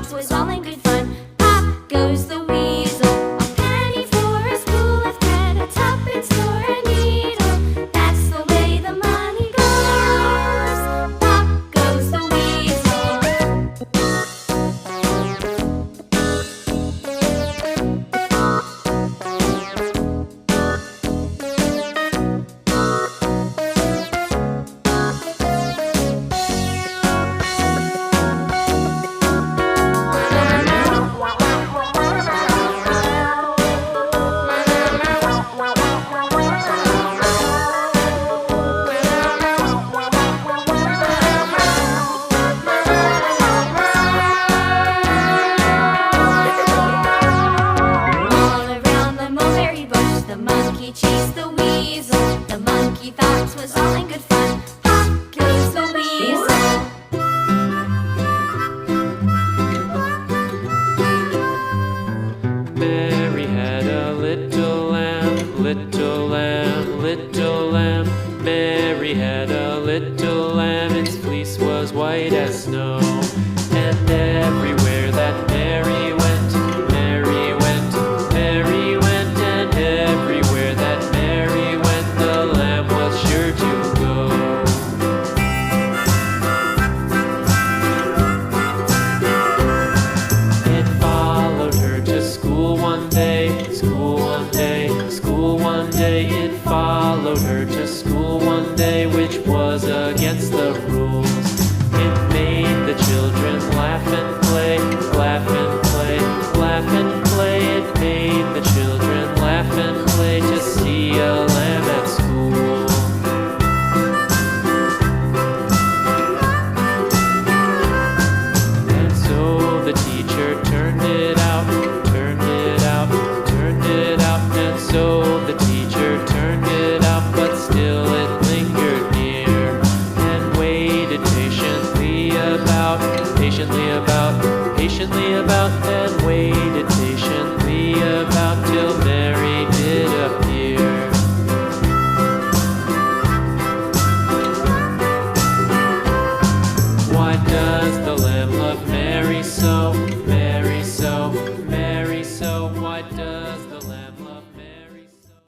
thought 'twas all in good fun. Pop goes the weasel, a penny for a spool of thread, a tuppence for a needle. That's the way the money goes. Pop goes the weasel. All around the mulberry bush, the monkey chased the weasel. The monkey thought 'twas all in good fun. Pop goes the weasel. Mary had a little lamb, little lamb, little lamb. Mary had a little lamb, its fleece was white as snow. And everywhere that Mary went, Mary went, Mary went. And everywhere that Mary went, the lamb was sure to go. It followed her to school one day, school one day, school one day. It followed her to school one day, which was against the rules. It made the children laugh and play, laugh and play, laugh and play. It made the children laugh and play to see a lamb at school. And so the teacher turned it out, turned it out, turned it out. And so the teacher turned it out, but still it